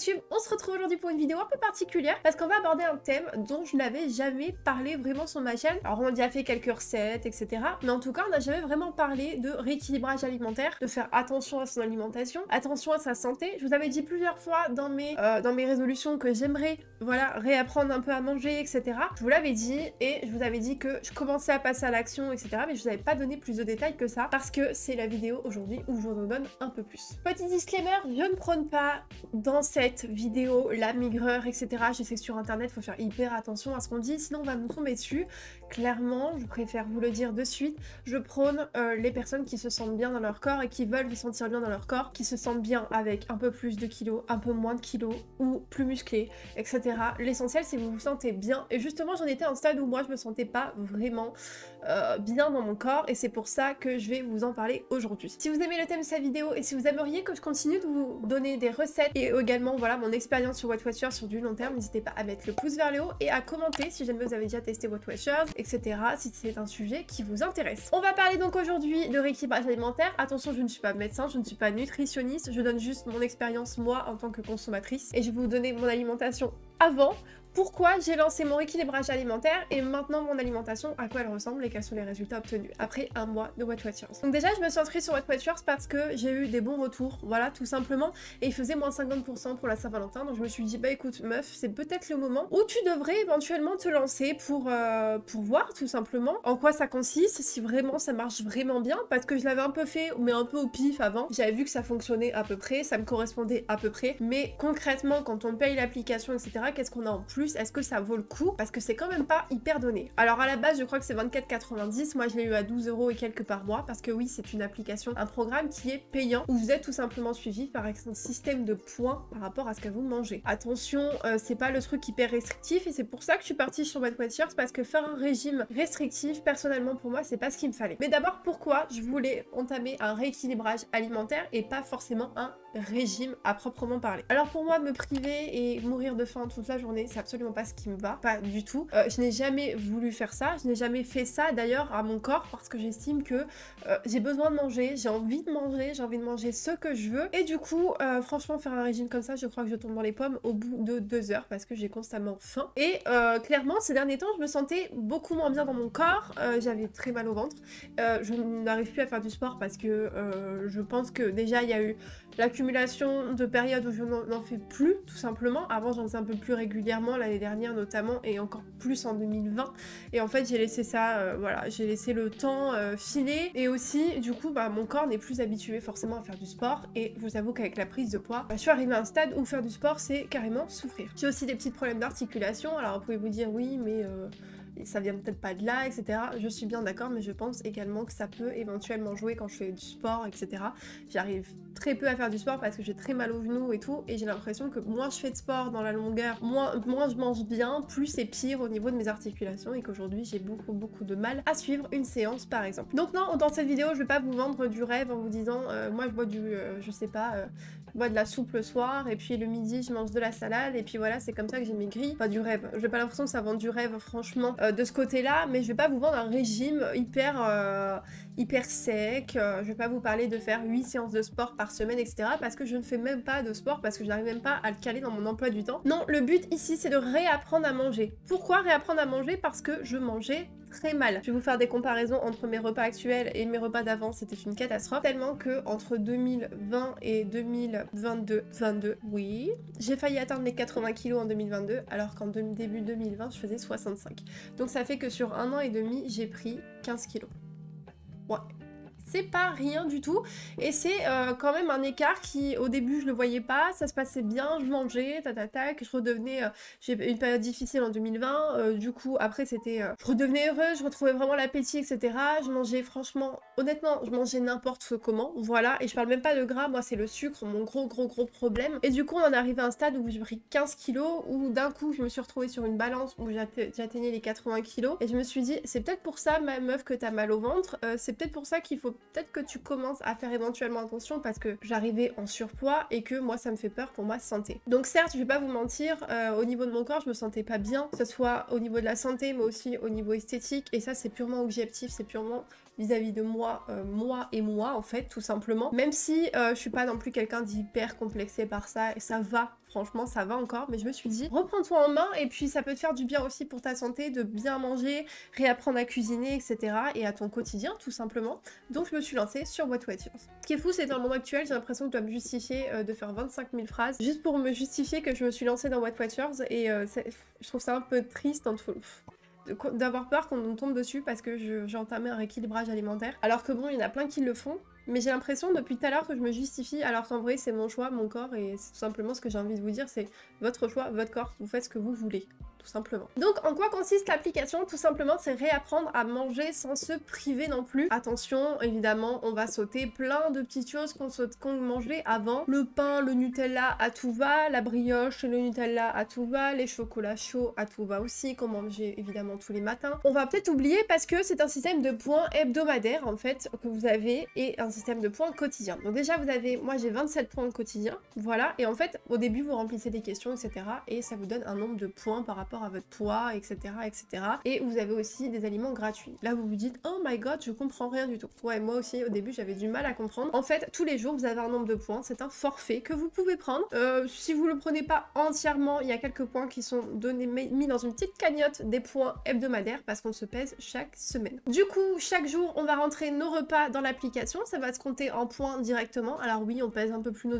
YouTube, on se retrouve aujourd'hui pour une vidéo un peu particulière parce qu'on va aborder un thème dont je n'avais jamais parlé vraiment sur ma chaîne. Alors on a déjà fait quelques recettes, etc. Mais en tout cas on n'a jamais vraiment parlé de rééquilibrage alimentaire, de faire attention à son alimentation, attention à sa santé. Je vous avais dit plusieurs fois dans mes résolutions que j'aimerais réapprendre un peu à manger, etc. Je vous l'avais dit et je vous avais dit que je commençais à passer à l'action, etc. Mais je vous avais pas donné plus de détails que ça parce que c'est la vidéo aujourd'hui où je vous en donne un peu plus. Petit disclaimer, je ne prône pas dans cette vidéo la maigreur, etc. Je sais que sur internet il faut faire hyper attention à ce qu'on dit, sinon on va nous tomber dessus. Clairement, je préfère vous le dire de suite, je prône les personnes qui se sentent bien dans leur corps et qui veulent se sentir bien dans leur corps, qui se sentent bien avec un peu plus de kilos, un peu moins de kilos ou plus musclés, etc. L'essentiel c'est que vous vous sentez bien et justement j'en étais à un stade où moi je me sentais pas vraiment bien dans mon corps et c'est pour ça que je vais vous en parler aujourd'hui. Si vous aimez le thème de cette vidéo et si vous aimeriez que je continue de vous donner des recettes et également voilà mon expérience sur Weight Watchers sur du long terme, n'hésitez pas à mettre le pouce vers le haut et à commenter si jamais vous avez déjà testé Weight Watchers, etc. si c'est un sujet qui vous intéresse. On va parler donc aujourd'hui de rééquilibrage alimentaire. Attention, je ne suis pas médecin, je ne suis pas nutritionniste, je donne juste mon expérience moi en tant que consommatrice et je vais vous donner mon alimentation avant, pourquoi j'ai lancé mon rééquilibrage alimentaire et maintenant mon alimentation, à quoi elle ressemble et quels sont les résultats obtenus après un mois de Weight Watchers. Donc déjà je me suis inscrite sur Weight Watchers parce que j'ai eu des bons retours, voilà tout simplement, et il faisait moins 50% pour la Saint-Valentin, donc je me suis dit bah écoute meuf, c'est peut-être le moment où tu devrais éventuellement te lancer pour voir tout simplement en quoi ça consiste, si vraiment ça marche vraiment bien, parce que je l'avais un peu fait mais un peu au pif avant, j'avais vu que ça fonctionnait à peu près, ça me correspondait à peu près, mais concrètement quand on paye l'application etc, qu'est-ce qu'on a en plus? Est-ce que ça vaut le coup? Parce que c'est quand même pas hyper donné. Alors à la base je crois que c'est 24,90, moi je l'ai eu à 12 € et quelques par mois parce que oui c'est une application, un programme qui est payant où vous êtes tout simplement suivi par un système de points par rapport à ce que vous mangez. Attention, c'est pas le truc hyper restrictif et c'est pour ça que je suis partie sur Weight Watchers parce que faire un régime restrictif personnellement pour moi c'est pas ce qu'il me fallait. Mais d'abord pourquoi je voulais entamer un rééquilibrage alimentaire et pas forcément un régime à proprement parler. Alors pour moi me priver et mourir de faim toute la journée c'est absolument pas ce qui me va, pas du tout. Je n'ai jamais voulu faire ça, je n'ai jamais fait ça d'ailleurs à mon corps parce que j'estime que j'ai besoin de manger, j'ai envie de manger ce que je veux et du coup franchement faire un régime comme ça je crois que je tombe dans les pommes au bout de 2 heures parce que j'ai constamment faim et clairement ces derniers temps je me sentais beaucoup moins bien dans mon corps, j'avais très mal au ventre, je n'arrive plus à faire du sport parce que je pense que déjà il y a eu l'accumulation de périodes où je n'en fais plus tout simplement. Avant j'en faisais un peu plus régulièrement l'année dernière notamment et encore plus en 2020 et en fait j'ai laissé ça voilà, j'ai laissé le temps filer et aussi du coup bah mon corps n'est plus habitué forcément à faire du sport et je vous avoue qu'avec la prise de poids je suis arrivée à un stade où faire du sport c'est carrément souffrir. J'ai aussi des petits problèmes d'articulation, alors vous pouvez vous dire oui mais ça vient peut-être pas de là, etc. Je suis bien d'accord, mais je pense également que ça peut éventuellement jouer quand je fais du sport, etc. J'arrive très peu à faire du sport parce que j'ai très mal aux genoux et tout, et j'ai l'impression que moins je fais de sport dans la longueur, moins je mange bien, plus c'est pire au niveau de mes articulations, et qu'aujourd'hui j'ai beaucoup de mal à suivre une séance par exemple. Donc non, dans cette vidéo, je vais pas vous vendre du rêve en vous disant, moi je bois je sais pas, je bois de la soupe le soir, et puis le midi je mange de la salade, et puis voilà, c'est comme ça que j'ai maigri. Pas du rêve, j'ai pas l'impression que ça vend du rêve franchement de ce côté-là, mais je vais pas vous vendre un régime hyper sec, je vais pas vous parler de faire 8 séances de sport par semaine, etc. parce que je ne fais même pas de sport, parce que je n'arrive même pas à le caler dans mon emploi du temps. Non, le but ici c'est de réapprendre à manger. Pourquoi réapprendre à manger? Parce que je mangeais très mal. Je vais vous faire des comparaisons entre mes repas actuels et mes repas d'avant, c'était une catastrophe, tellement que entre 2020 et 2022, oui, j'ai failli atteindre les 80 kilos en 2022, alors qu'en début 2020, je faisais 65. Donc ça fait que sur 1 an et demi, j'ai pris 15 kilos. Ouais. C'est pas rien du tout et c'est quand même un écart qui au début je le voyais pas, ça se passait bien, je mangeais, je redevenais, j'ai eu une période difficile en 2020, du coup après c'était, je redevenais heureuse, je retrouvais vraiment l'appétit etc, je mangeais franchement, honnêtement je mangeais n'importe comment, voilà, et je parle même pas de gras, moi c'est le sucre, mon gros problème, et du coup on en est arrivé à un stade où j'ai pris 15 kilos, où d'un coup je me suis retrouvée sur une balance où j'atteignais les 80 kilos, et je me suis dit c'est peut-être pour ça ma meuf que t'as mal au ventre, c'est peut-être pour ça qu'il faut peut-être que tu commences à faire éventuellement attention parce que j'arrivais en surpoids et que moi ça me fait peur pour ma santé. Donc certes je vais pas vous mentir, au niveau de mon corps je me sentais pas bien, que ce soit au niveau de la santé mais aussi au niveau esthétique, et ça c'est purement objectif, c'est purement vis-à-vis de moi, moi en fait tout simplement, même si je suis pas non plus quelqu'un d'hyper complexé par ça, et ça va franchement ça va encore, mais je me suis dit reprends-toi en main et puis ça peut te faire du bien aussi pour ta santé de bien manger, réapprendre à cuisiner, etc. et à ton quotidien tout simplement. Donc je me suis lancée sur What Watchers. Ce qui est fou, c'est dans le monde actuel, j'ai l'impression que je dois me justifier de faire 25 000 phrases juste pour me justifier que je me suis lancée dans What Watchers et je trouve ça un peu triste d'avoir peur qu'on nous tombe dessus parce que j'ai entamé un rééquilibrage alimentaire. Alors que bon, il y en a plein qui le font, mais j'ai l'impression depuis tout à l'heure que je me justifie, alors qu'en vrai c'est mon choix, mon corps, et c'est tout simplement ce que j'ai envie de vous dire, c'est votre choix, votre corps, vous faites ce que vous voulez. Tout simplement. Donc en quoi consiste l'application? Tout simplement c'est réapprendre à manger sans se priver non plus. Attention, évidemment on va sauter plein de petites choses qu'on mangeait avant. Le pain, le Nutella à tout va, la brioche et le Nutella à tout va, les chocolats chauds à tout va aussi, qu'on mangeait évidemment tous les matins. On va peut-être oublier parce que c'est un système de points hebdomadaire en fait que vous avez et un système de points quotidien. Donc déjà vous avez, moi j'ai 27 points quotidiens, voilà, et en fait au début vous remplissez des questions etc. et ça vous donne un nombre de points par rapport à votre poids, etc., etc. Et vous avez aussi des aliments gratuits. Là, vous vous dites, oh my god, je comprends rien du tout. Ouais, moi aussi, au début, j'avais du mal à comprendre. En fait, tous les jours, vous avez un nombre de points. C'est un forfait que vous pouvez prendre. Si vous le prenez pas entièrement, il y a quelques points qui sont donnés, mis dans une petite cagnotte des points hebdomadaires parce qu'on se pèse chaque semaine. Du coup, chaque jour, on va rentrer nos repas dans l'application. Ça va se compter en points directement. Alors oui, on pèse un peu plus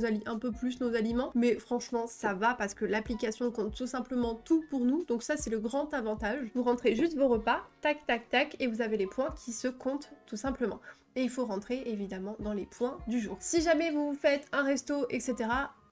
nos aliments, mais franchement, ça va parce que l'application compte tout simplement tout pour nous. Donc ça c'est le grand avantage. Vous rentrez juste vos repas, tac tac tac, et vous avez les points qui se comptent tout simplement. Et il faut rentrer évidemment dans les points du jour. Si jamais vous faites un resto, etc.,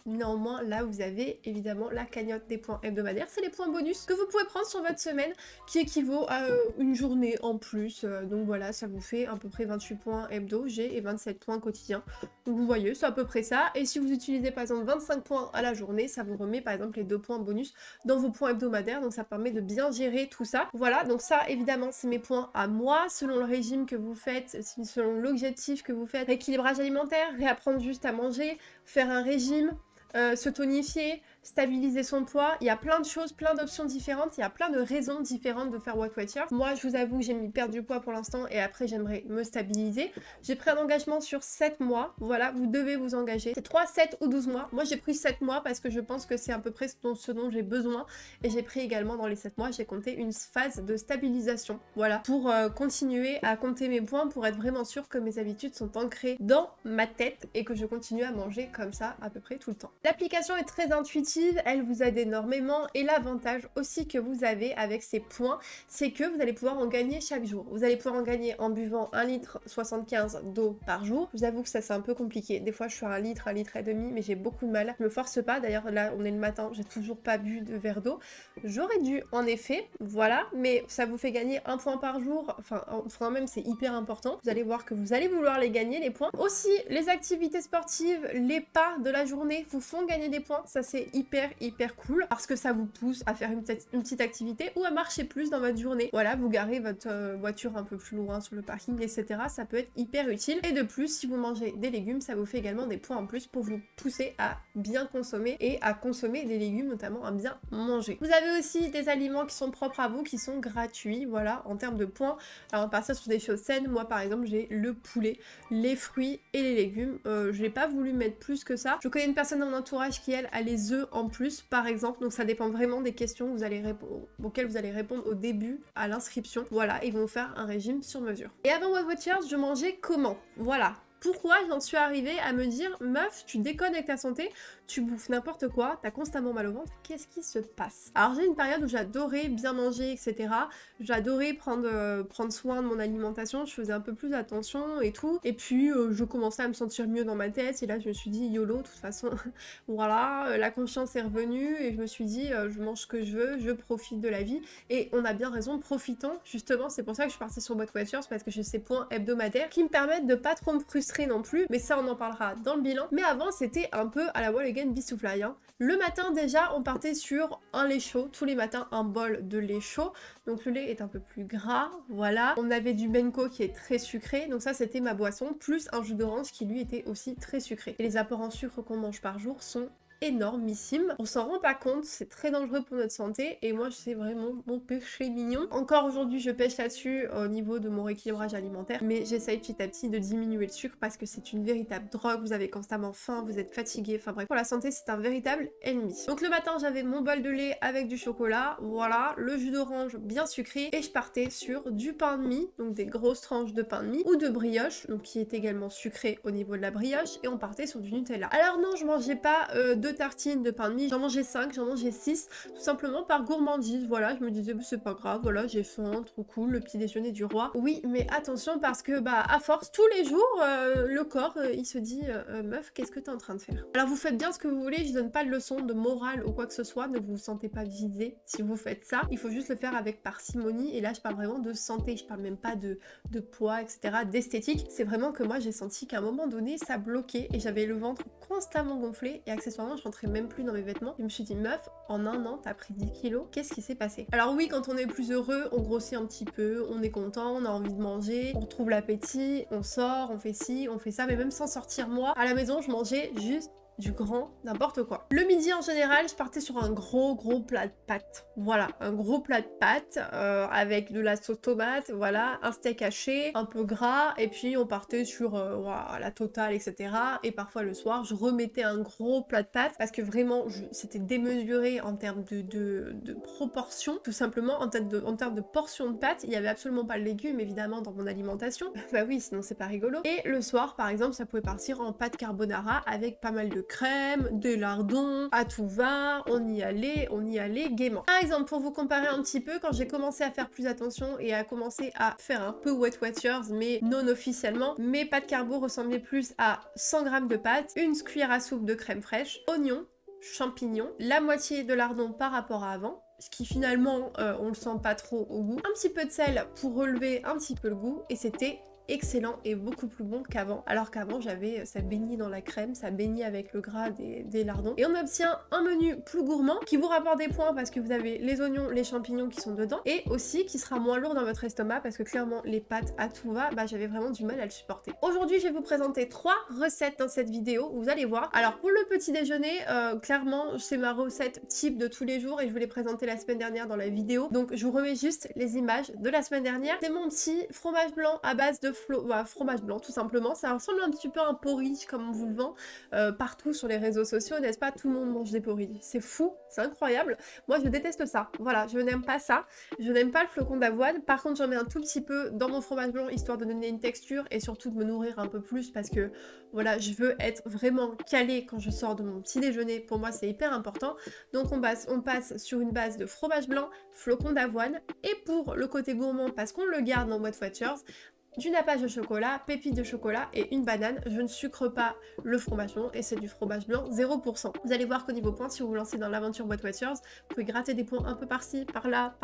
néanmoins là vous avez évidemment la cagnotte des points hebdomadaires, c'est les points bonus que vous pouvez prendre sur votre semaine qui équivaut à une journée en plus, donc voilà, ça vous fait à peu près 28 points hebdo, et 27 points quotidiens, donc vous voyez c'est à peu près ça. Et si vous utilisez par exemple 25 points à la journée, ça vous remet par exemple les 2 points bonus dans vos points hebdomadaires, donc ça permet de bien gérer tout ça. Voilà, donc ça évidemment c'est mes points à moi, selon le régime que vous faites, selon l'objectif que vous faites, rééquilibrage alimentaire, réapprendre juste à manger, faire un régime, se tonifier, stabiliser son poids, il y a plein de choses, plein d'options différentes, il y a plein de raisons différentes de faire What Watchers. Moi je vous avoue j'ai mis perdre du poids pour l'instant et après j'aimerais me stabiliser. J'ai pris un engagement sur 7 mois, voilà, vous devez vous engager. C'est 3, 7 ou 12 mois. Moi j'ai pris 7 mois parce que je pense que c'est à peu près ce dont j'ai besoin, et j'ai pris également dans les 7 mois, j'ai compté une phase de stabilisation, voilà, pour continuer à compter mes points, pour être vraiment sûr que mes habitudes sont ancrées dans ma tête et que je continue à manger comme ça à peu près tout le temps. L'application est très intuitive, elle vous aide énormément, et l'avantage aussi que vous avez avec ces points, c'est que vous allez pouvoir en gagner chaque jour. Vous allez pouvoir en gagner en buvant 1,75 litre d'eau par jour. Je vous avoue que ça c'est un peu compliqué. Des fois je fais 1 litre et demi, mais j'ai beaucoup de mal. Je me force pas, d'ailleurs là on est le matin, j'ai toujours pas bu de verre d'eau. J'aurais dû en effet, voilà, mais ça vous fait gagner 1 point par jour, enfin même c'est hyper important. Vous allez voir que vous allez vouloir les gagner les points. Aussi les activités sportives, les pas de la journée vous font gagner des points, ça c'est hyper cool parce que ça vous pousse à faire une petite activité ou à marcher plus dans votre journée. Voilà, vous garez votre voiture un peu plus loin sur le parking, etc. Ça peut être hyper utile. Et de plus, si vous mangez des légumes, ça vous fait également des points en plus pour vous pousser à bien consommer et à consommer des légumes, notamment à bien manger. Vous avez aussi des aliments qui sont propres à vous, qui sont gratuits, voilà, en termes de points. Alors on va partir sur des choses saines. Moi par exemple, j'ai le poulet, les fruits et les légumes. Je n'ai pas voulu mettre plus que ça. Je connais une personne dans mon entourage qui elle a les œufs en plus par exemple, donc ça dépend vraiment des questions auxquelles vous allez répondre au début à l'inscription. Voilà, ils vont faire un régime sur mesure. Et avant What Watchers, je mangeais comment? Voilà. Pourquoi j'en suis arrivée à me dire meuf, tu déconnes avec ta santé, tu bouffes n'importe quoi, t'as constamment mal au ventre, qu'est-ce qui se passe? Alors j'ai une période où j'adorais bien manger, etc. J'adorais prendre soin de mon alimentation, je faisais un peu plus attention et tout. Et puis je commençais à me sentir mieux dans ma tête et là je me suis dit YOLO, de toute façon, voilà, la conscience est revenue et je me suis dit je mange ce que je veux, je profite de la vie. Et on a bien raison, profitons, justement, c'est pour ça que je suis partie sur What Watchers, parce que j'ai ces points hebdomadaires qui me permettent de pas trop me frustrer non plus, mais ça on en parlera dans le bilan. Mais avant c'était un peu à la wall again bisoufly, hein. Le matin déjà on partait sur un lait chaud, tous les matins un bol de lait chaud, donc le lait est un peu plus gras, voilà. On avait du Benko qui est très sucré, donc ça c'était ma boisson, plus un jus d'orange qui lui était aussi très sucré. Et les apports en sucre qu'on mange par jour sont énormissime. On s'en rend pas compte, c'est très dangereux pour notre santé et moi c'est vraiment mon péché mignon. Encore aujourd'hui je pêche là-dessus au niveau de mon rééquilibrage alimentaire, mais j'essaye petit à petit de diminuer le sucre parce que c'est une véritable drogue, vous avez constamment faim, vous êtes fatigué, enfin bref, pour la santé c'est un véritable ennemi. Donc le matin j'avais mon bol de lait avec du chocolat, voilà, le jus d'orange bien sucré et je partais sur du pain de mie, donc des grosses tranches de pain de mie ou de brioche, donc qui est également sucré au niveau de la brioche, et on partait sur du Nutella. Alors non, je mangeais pas 2 tartines de pain de mie, j'en mangeais 5, j'en mangeais 6, tout simplement par gourmandise, voilà, je me disais c'est pas grave, voilà, j'ai faim, trop cool, le petit déjeuner du roi. Oui, mais attention parce que bah à force, tous les jours, le corps, il se dit meuf, qu'est-ce que t'es en train de faire? Alors vous faites bien ce que vous voulez, je donne pas de leçon de morale ou quoi que ce soit, ne vous sentez pas visé si vous faites ça, il faut juste le faire avec parcimonie, et là je parle vraiment de santé, je parle même pas de poids, etc., d'esthétique, c'est vraiment que moi j'ai senti qu'à un moment donné ça bloquait et j'avais le ventre constamment gonflé et accessoirement je rentrais même plus dans mes vêtements. Je me suis dit meuf, en un an t'as pris 10 kilos, qu'est-ce qui s'est passé? Alors oui, quand on est plus heureux, on grossit un petit peu, on est content, on a envie de manger, on retrouve l'appétit, on sort, on fait ci, on fait ça, mais même sans sortir moi, à la maison je mangeais juste du grand n'importe quoi. Le midi en général, je partais sur un gros plat de pâtes. Voilà, un gros plat de pâtes avec de la sauce tomate, voilà, un steak haché, un peu gras, et puis on partait sur voilà, la totale, etc. Et parfois le soir, je remettais un gros plat de pâtes parce que vraiment, c'était démesuré en termes de proportions, tout simplement en termes de portions de pâtes. Il n'y avait absolument pas de légumes évidemment dans mon alimentation. Bah oui, sinon c'est pas rigolo. Et le soir, par exemple, ça pouvait partir en pâte carbonara avec pas mal de crème, des lardons, à tout va, on y allait gaiement. Par exemple, pour vous comparer un petit peu, quand j'ai commencé à faire plus attention et à commencer à faire un peu Weight Watchers, mais non officiellement, mes pâtes carbo ressemblaient plus à 100 g de pâtes, une cuillère à soupe de crème fraîche, oignons, champignons, la moitié de lardons par rapport à avant, ce qui finalement, on le sent pas trop au goût, un petit peu de sel pour relever un petit peu le goût, et c'était excellent et beaucoup plus bon qu'avant, alors qu'avant j'avais ça baignait dans la crème, ça baignait avec le gras des lardons, et on obtient un menu plus gourmand qui vous rapporte des points parce que vous avez les oignons, les champignons qui sont dedans, et aussi qui sera moins lourd dans votre estomac parce que clairement les pâtes à tout va, bah j'avais vraiment du mal à le supporter. Aujourd'hui je vais vous présenter 3 recettes dans cette vidéo, vous allez voir. Alors pour le petit déjeuner, clairement c'est ma recette type de tous les jours et je vous l'ai présentée la semaine dernière dans la vidéo, donc je vous remets juste les images de la semaine dernière. C'est mon petit fromage blanc à base de fromage blanc tout simplement, ça ressemble un petit peu à un porridge comme on vous le vend partout sur les réseaux sociaux, n'est-ce pas? Tout le monde mange des porridge, c'est fou, c'est incroyable. Moi je déteste ça, voilà, je n'aime pas ça, je n'aime pas le flocon d'avoine. Par contre j'en mets un tout petit peu dans mon fromage blanc histoire de donner une texture et surtout de me nourrir un peu plus parce que voilà, je veux être vraiment calée quand je sors de mon petit déjeuner, pour moi c'est hyper important. Donc on passe sur une base de fromage blanc, flocon d'avoine, et pour le côté gourmand, parce qu'on le garde dans Weight Watchers, du nappage de chocolat, pépites de chocolat et une banane. Je ne sucre pas le fromage blanc et c'est du fromage blanc 0%. Vous allez voir qu'au niveau points, si vous vous lancez dans l'aventure Weight Watchers, vous pouvez gratter des points un peu par-ci, par-là,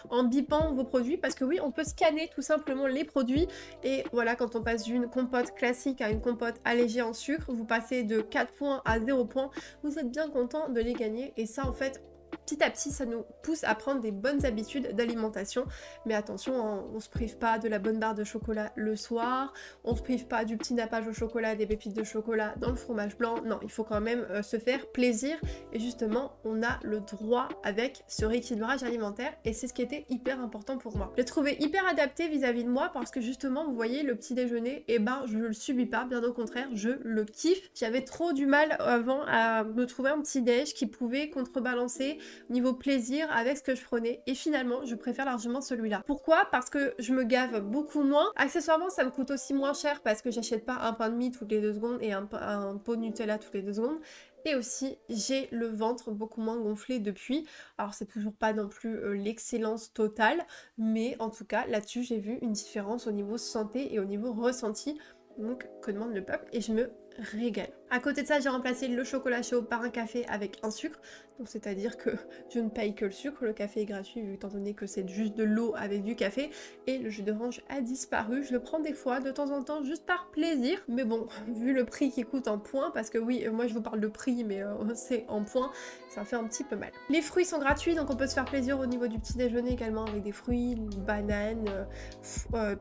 en bipant vos produits, parce que oui, on peut scanner tout simplement les produits, et voilà, quand on passe d'une compote classique à une compote allégée en sucre, vous passez de 4 points à 0 points, vous êtes bien content de les gagner, et ça en fait, petit à petit, ça nous pousse à prendre des bonnes habitudes d'alimentation. Mais attention, on se prive pas de la bonne barre de chocolat le soir, on se prive pas du petit nappage au chocolat, des pépites de chocolat dans le fromage blanc. Non, il faut quand même se faire plaisir. Et justement, on a le droit avec ce rééquilibrage alimentaire. Et c'est ce qui était hyper important pour moi. Je l'ai trouvé hyper adapté vis-à-vis de moi parce que justement, vous voyez, le petit déjeuner, et ben, je le subis pas. Bien au contraire, je le kiffe. J'avais trop du mal avant à me trouver un petit déj qui pouvait contrebalancer niveau plaisir avec ce que je prenais, et finalement je préfère largement celui-là. Pourquoi? Parce que je me gave beaucoup moins. Accessoirement ça me coûte aussi moins cher parce que j'achète pas un pain de mie toutes les 2 secondes et un pot de Nutella toutes les 2 secondes, et aussi j'ai le ventre beaucoup moins gonflé depuis. Alors c'est toujours pas non plus l'excellence totale, mais en tout cas là-dessus j'ai vu une différence au niveau santé et au niveau ressenti. Donc que demande le peuple, et je me régale. À côté de ça, j'ai remplacé le chocolat chaud par un café avec un sucre, donc c'est-à-dire que je ne paye que le sucre, le café est gratuit étant donné que c'est juste de l'eau avec du café, et le jus d'orange a disparu. Je le prends des fois, de temps en temps, juste par plaisir, mais bon, vu le prix qui coûte en points, parce que oui, moi je vous parle de prix, mais c'est en points, ça fait un petit peu mal. Les fruits sont gratuits, donc on peut se faire plaisir au niveau du petit déjeuner également, avec des fruits, bananes,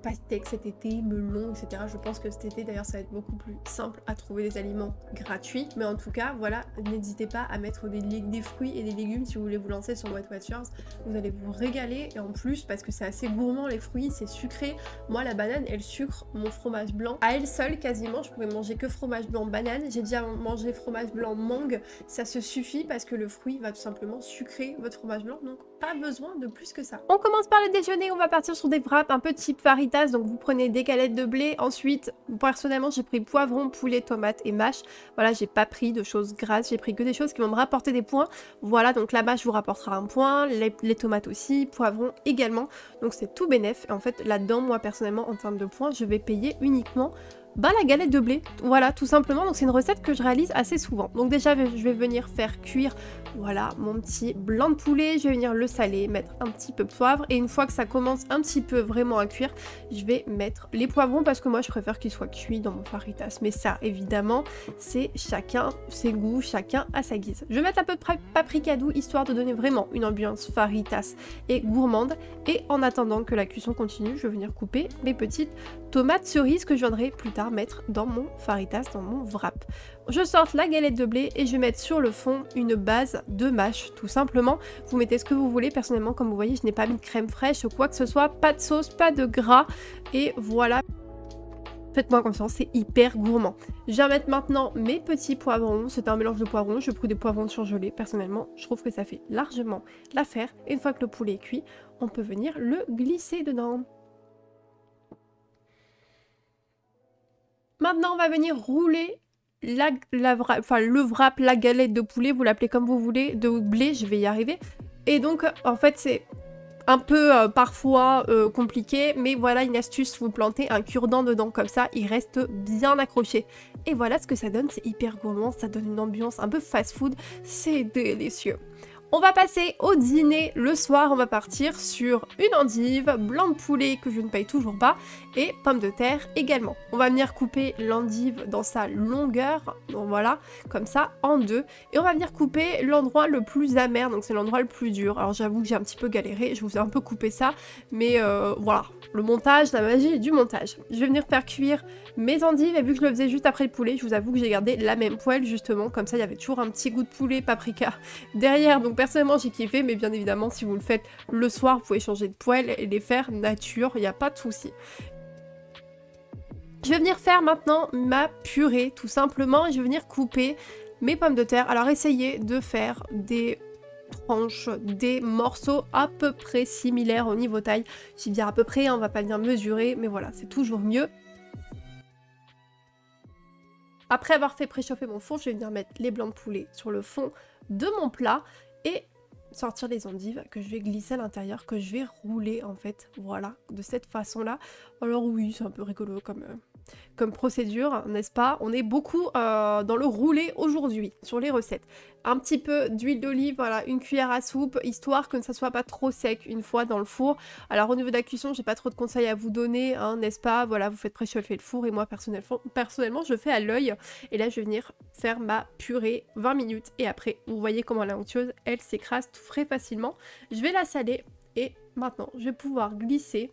pastèques cet été, melon, etc. Je pense que cet été, d'ailleurs, ça va être beaucoup plus simple à trouver des aliments gratuit. Mais en tout cas, voilà, n'hésitez pas à mettre des fruits et des légumes si vous voulez vous lancer sur Weight Watchers. Vous allez vous régaler et en plus, parce que c'est assez gourmand les fruits, c'est sucré. Moi, la banane, elle sucre mon fromage blanc. À elle seule, quasiment, je pourrais manger que fromage blanc banane. J'ai déjà mangé fromage blanc mangue. Ça se suffit parce que le fruit va tout simplement sucrer votre fromage blanc. Donc, pas besoin de plus que ça. On commence par le déjeuner. On va partir sur des wraps un peu type faritas. Donc, vous prenez des galettes de blé. Ensuite, personnellement, j'ai pris poivron, poulet, tomate et mâche. Voilà, j'ai pas pris de choses grasses. J'ai pris que des choses qui vont me rapporter des points. Voilà, donc la mâche vous rapportera un point. Les tomates aussi. Poivron également. Donc, c'est tout bénef. Et en fait, là-dedans, moi, personnellement, en termes de points, je vais payer uniquement la galette de blé, voilà, tout simplement. Donc c'est une recette que je réalise assez souvent. Donc déjà, je vais venir faire cuire, voilà, mon petit blanc de poulet. Je vais venir le saler, mettre un petit peu de poivre. Et une fois que ça commence un petit peu vraiment à cuire, je vais mettre les poivrons parce que moi, je préfère qu'ils soient cuits dans mon faritas. Mais ça, évidemment, c'est chacun ses goûts, chacun à sa guise. Je vais mettre un peu de paprika doux, histoire de donner vraiment une ambiance faritas et gourmande. Et en attendant que la cuisson continue, je vais venir couper mes petites tomates cerises que je viendrai plus tard mettre dans mon faritas, dans mon wrap. Je sors la galette de blé et je vais mettre sur le fond une base de mâche, tout simplement. Vous mettez ce que vous voulez. Personnellement, comme vous voyez, je n'ai pas mis de crème fraîche ou quoi que ce soit, pas de sauce, pas de gras, et voilà. Faites-moi confiance, c'est hyper gourmand. Je vais mettre maintenant mes petits poivrons. C'est un mélange de poivrons. Je prends des poivrons surgelés. Personnellement, je trouve que ça fait largement l'affaire. Et une fois que le poulet est cuit, on peut venir le glisser dedans. Maintenant, on va venir rouler le wrap, la galette de poulet, vous l'appelez comme vous voulez, de blé, je vais y arriver. Et donc, en fait, c'est un peu parfois compliqué, mais voilà une astuce, vous plantez un cure-dent dedans, comme ça, il reste bien accroché. Et voilà ce que ça donne, c'est hyper gourmand, ça donne une ambiance un peu fast-food, c'est délicieux. On va passer au dîner le soir, on va partir sur une endive, blanc de poulet que je ne paye toujours pas, et pommes de terre également. On va venir couper l'endive dans sa longueur, donc voilà, comme ça, en deux, et on va venir couper l'endroit le plus amer, donc c'est l'endroit le plus dur. Alors j'avoue que j'ai un petit peu galéré, je vous ai un peu coupé ça, mais voilà, le montage, la magie du montage. Je vais venir faire cuire mes endives, et vu que je le faisais juste après le poulet, je vous avoue que j'ai gardé la même poêle justement, comme ça il y avait toujours un petit goût de poulet, paprika derrière, donc personnellement j'ai kiffé, mais bien évidemment si vous le faites le soir, vous pouvez changer de poêle et les faire nature, il n'y a pas de souci. Je vais venir faire maintenant ma purée tout simplement, et je vais venir couper mes pommes de terre. Alors essayez de faire des tranches, des morceaux à peu près similaires au niveau taille. Je dis bien à peu près, on va pas bien mesurer, mais voilà, c'est toujours mieux. Après avoir fait préchauffer mon four, je vais venir mettre les blancs de poulet sur le fond de mon plat et sortir les endives que je vais glisser à l'intérieur, que je vais rouler en fait, voilà, de cette façon-là. Alors oui, c'est un peu rigolo comme procédure, n'est-ce pas? On est beaucoup dans le roulé aujourd'hui, sur les recettes. Un petit peu d'huile d'olive, voilà, une cuillère à soupe, histoire que ça soit pas trop sec une fois dans le four. Alors au niveau de la cuisson, j'ai pas trop de conseils à vous donner, hein, n'est-ce pas? Voilà, vous faites préchauffer le four et moi personnellement je fais à l'œil. Et là je vais venir faire ma purée 20 minutes et après, vous voyez comment la onctueuse, elle s'écrase très facilement. Je vais la saler et maintenant je vais pouvoir glisser.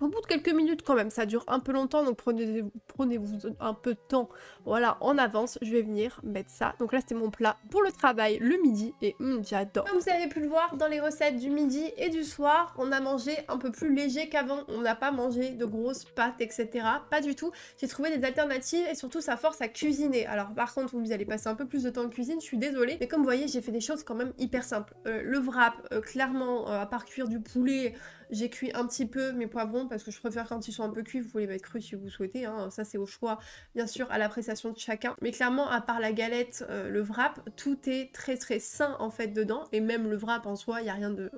Au bout de quelques minutes quand même, ça dure un peu longtemps, donc prenez-vous un peu de temps, voilà, en avance, je vais venir mettre ça. Donc là, c'était mon plat pour le travail, le midi, et j'adore. Comme vous avez pu le voir, dans les recettes du midi et du soir, on a mangé un peu plus léger qu'avant, on n'a pas mangé de grosses pâtes, etc. Pas du tout, j'ai trouvé des alternatives, et surtout, ça force à cuisiner. Alors par contre, vous allez passer un peu plus de temps en cuisine, je suis désolée, mais comme vous voyez, j'ai fait des choses quand même hyper simples. Le wrap, clairement, à part cuire du poulet, j'ai cuit un petit peu mes poivrons parce que je préfère quand ils sont un peu cuits, vous pouvez les mettre crus si vous souhaitez, hein. Ça c'est au choix, bien sûr, à l'appréciation de chacun. Mais clairement, à part la galette, le wrap, tout est très très sain en fait dedans, et même le wrap en soi, il n'y a rien de...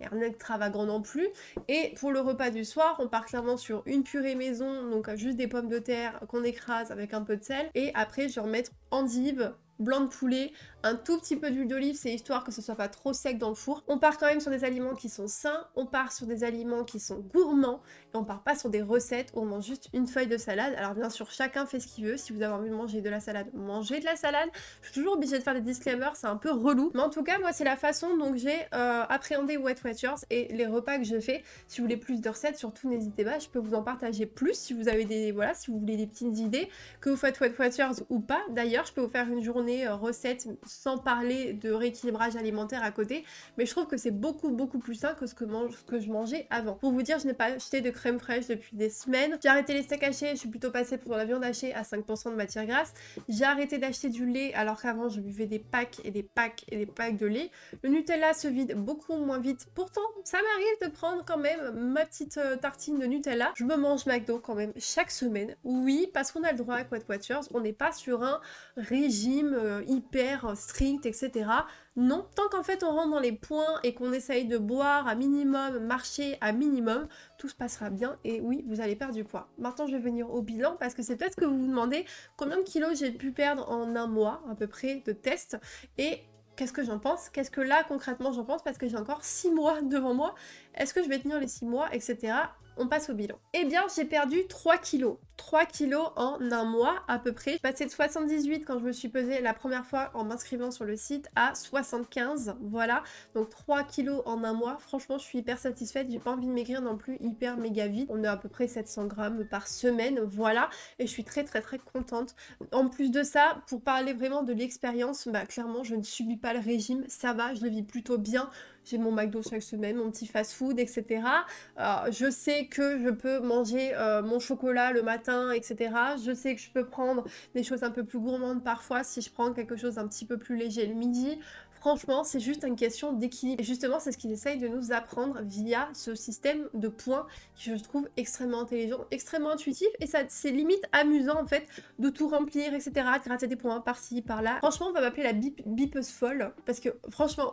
Et rien d'extravagant non plus. Et pour le repas du soir, on part clairement sur une purée maison, donc juste des pommes de terre qu'on écrase avec un peu de sel. Et après, je vais remettre endives, blanc de poulet, un tout petit peu d'huile d'olive, c'est histoire que ce soit pas trop sec dans le four. On part quand même sur des aliments qui sont sains, on part sur des aliments qui sont gourmands, on part pas sur des recettes où on mange juste une feuille de salade. Alors bien sûr, chacun fait ce qu'il veut. Si vous avez envie de manger de la salade, mangez de la salade. Je suis toujours obligée de faire des disclaimers, c'est un peu relou. Mais en tout cas, moi, c'est la façon dont j'ai appréhendé Weight Watchers et les repas que je fais. Si vous voulez plus de recettes, surtout n'hésitez pas, je peux vous en partager plus si vous avez des, voilà, si vous voulez des petites idées, que vous faites Weight Watchers ou pas. D'ailleurs, je peux vous faire une journée recette sans parler de rééquilibrage alimentaire à côté, mais je trouve que c'est beaucoup plus sain que ce que je mangeais avant. Pour vous dire, je n'ai pas acheté de crème fraîche depuis des semaines. J'ai arrêté les steaks hachés, je suis plutôt passée pour la viande hachée à 5% de matière grasse. J'ai arrêté d'acheter du lait alors qu'avant je buvais des packs et des packs et des packs de lait. Le Nutella se vide beaucoup moins vite. Pourtant, ça m'arrive de prendre quand même ma petite tartine de Nutella. Je me mange McDo quand même chaque semaine. Oui, parce qu'on a le droit à Weight Watchers. On n'est pas sur un régime hyper strict, etc. Non, tant qu'en fait on rentre dans les points et qu'on essaye de boire à minimum, marcher à minimum, tout se passera bien et oui, vous allez perdre du poids. Maintenant, je vais venir au bilan parce que c'est peut-être que vous vous demandez combien de kilos j'ai pu perdre en un mois à peu près de test et qu'est-ce que j'en pense? Qu'est-ce que là concrètement j'en pense? Parce que j'ai encore 6 mois devant moi. Est-ce que je vais tenir les 6 mois, etc. On passe au bilan. Eh bien, j'ai perdu 3 kilos. 3 kilos en un mois à peu près. Je suis passée de 78 quand je me suis pesée la première fois en m'inscrivant sur le site à 75. Voilà. Donc 3 kilos en un mois. Franchement, je suis hyper satisfaite. J'ai pas envie de maigrir non plus hyper méga vite. On est à peu près 700 grammes par semaine. Voilà. Et je suis très contente. En plus de ça, pour parler vraiment de l'expérience, bah clairement, je ne subis pas le régime. Ça va, je le vis plutôt bien. J'ai mon McDo chaque semaine, mon petit fast-food, etc. Je sais que je peux manger mon chocolat le matin, etc. Je sais que je peux prendre des choses un peu plus gourmandes parfois si je prends quelque chose d'un petit peu plus léger le midi. Franchement, c'est juste une question d'équilibre. Et justement, c'est ce qu'ils essayent de nous apprendre via ce système de points que je trouve extrêmement intelligent, extrêmement intuitif. Et ça, c'est limite amusant en fait de tout remplir, etc. De gratter des points par-ci, par-là. Franchement, on va m'appeler la bipeuse folle. Parce que franchement,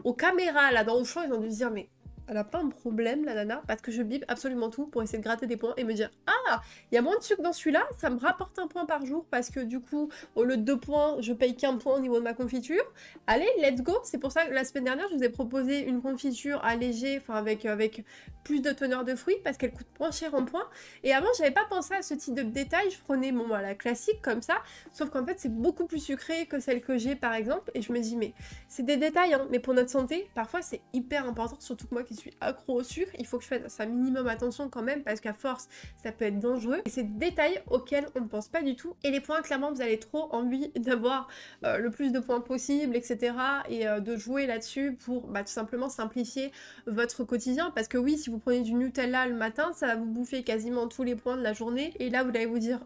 aux caméras, là, dans Auchan, ils ont dû se dire, mais elle a pas un problème, la nana, parce que je bip absolument tout pour essayer de gratter des points et me dire « Ah, il y a moins de sucre dans celui-là, ça me rapporte un point par jour parce que du coup, au lieu de 2 points, je paye qu'1 point au niveau de ma confiture. Allez, let's go !» C'est pour ça que la semaine dernière, je vous ai proposé une confiture allégée, enfin avec plus de teneur de fruits parce qu'elle coûte moins cher en points. Et avant, j'avais pas pensé à ce type de détail, je prenais bon, la classique comme ça, sauf qu'en fait, c'est beaucoup plus sucré que celle que j'ai par exemple. Et je me dis, mais c'est des détails, hein, mais pour notre santé, parfois c'est hyper important, surtout que moi qui suis accro au sucre, il faut que je fasse un minimum attention quand même parce qu'à force ça peut être dangereux et c'est des détails auxquels on ne pense pas du tout. Et les points, clairement vous avez trop envie d'avoir le plus de points possible, etc. et de jouer là-dessus pour tout simplement simplifier votre quotidien parce que oui, si vous prenez du Nutella le matin, ça va vous bouffer quasiment tous les points de la journée et là vous allez vous dire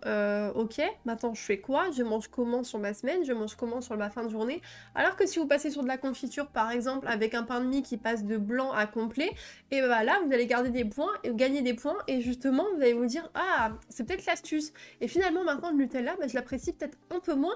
ok, maintenant je fais quoi, je mange comment sur ma semaine, je mange comment sur ma fin de journée, alors que si vous passez sur de la confiture par exemple avec un pain de mie qui passe de blanc à complet, et bah là vous allez garder des points et gagner des points et justement vous allez vous dire ah c'est peut-être l'astuce et finalement maintenant le Nutella je l'apprécie peut-être un peu moins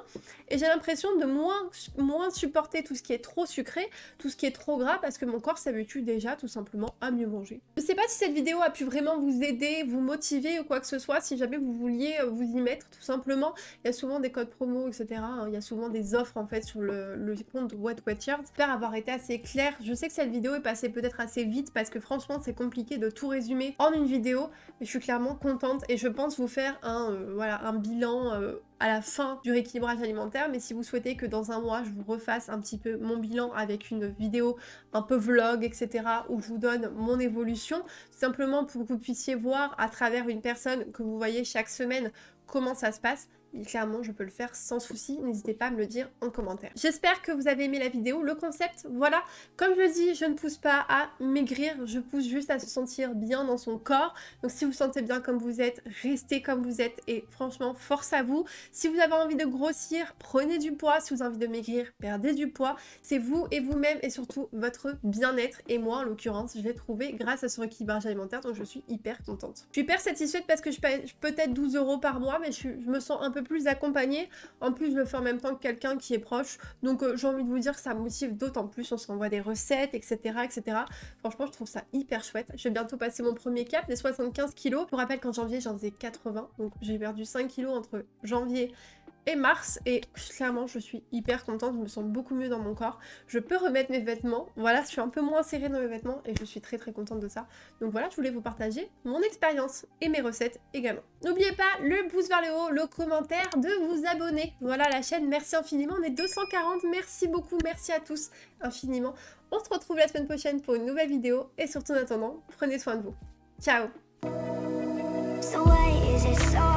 et j'ai l'impression de moins supporter tout ce qui est trop sucré, tout ce qui est trop gras parce que mon corps s'habitue déjà tout simplement à mieux manger. Je sais pas si cette vidéo a pu vraiment vous aider, vous motiver ou quoi que ce soit, si jamais vous vouliez vous y mettre tout simplement, il y a souvent des codes promo etc, il y a souvent des offres en fait sur le compte de Weight Watchers. J'espère avoir été assez claire, je sais que cette vidéo est passée peut-être assez vite parce que franchement c'est compliqué de tout résumer en une vidéo, mais je suis clairement contente et je pense vous faire un bilan à la fin du rééquilibrage alimentaire, mais si vous souhaitez que dans un mois je vous refasse un petit peu mon bilan avec une vidéo un peu vlog etc où je vous donne mon évolution, simplement pour que vous puissiez voir à travers une personne que vous voyez chaque semaine comment ça se passe, clairement je peux le faire sans souci, n'hésitez pas à me le dire en commentaire. J'espère que vous avez aimé la vidéo, le concept, voilà, comme je le dis, je ne pousse pas à maigrir, je pousse juste à se sentir bien dans son corps, donc si vous vous sentez bien comme vous êtes, restez comme vous êtes et franchement, force à vous. Si vous avez envie de grossir, prenez du poids, si vous avez envie de maigrir, perdez du poids, c'est vous et vous-même et surtout votre bien-être et moi en l'occurrence, je l'ai trouvé grâce à ce rééquilibrage alimentaire, donc je suis hyper contente. Je suis hyper satisfaite parce que je paye peut-être 12 € par mois, mais je me sens un peu plus accompagnée. En plus, je le fais en même temps que quelqu'un qui est proche. Donc, j'ai envie de vous dire que ça me motive d'autant plus. On s'envoie des recettes, etc., etc. Franchement, je trouve ça hyper chouette. Je vais bientôt passer mon premier cap des 75 kilos. Je vous rappelle qu'en janvier, j'en faisais 80. Donc, j'ai perdu 5 kilos entre janvier et mars et clairement je suis hyper contente, je me sens beaucoup mieux dans mon corps. Je peux remettre mes vêtements, voilà, je suis un peu moins serrée dans mes vêtements et je suis très contente de ça. Donc voilà, je voulais vous partager mon expérience et mes recettes également. N'oubliez pas le pouce vers le haut, le commentaire, de vous abonner. Voilà la chaîne, merci infiniment, on est 240, merci beaucoup, merci à tous infiniment. On se retrouve la semaine prochaine pour une nouvelle vidéo et surtout en attendant, prenez soin de vous. Ciao! So why is it so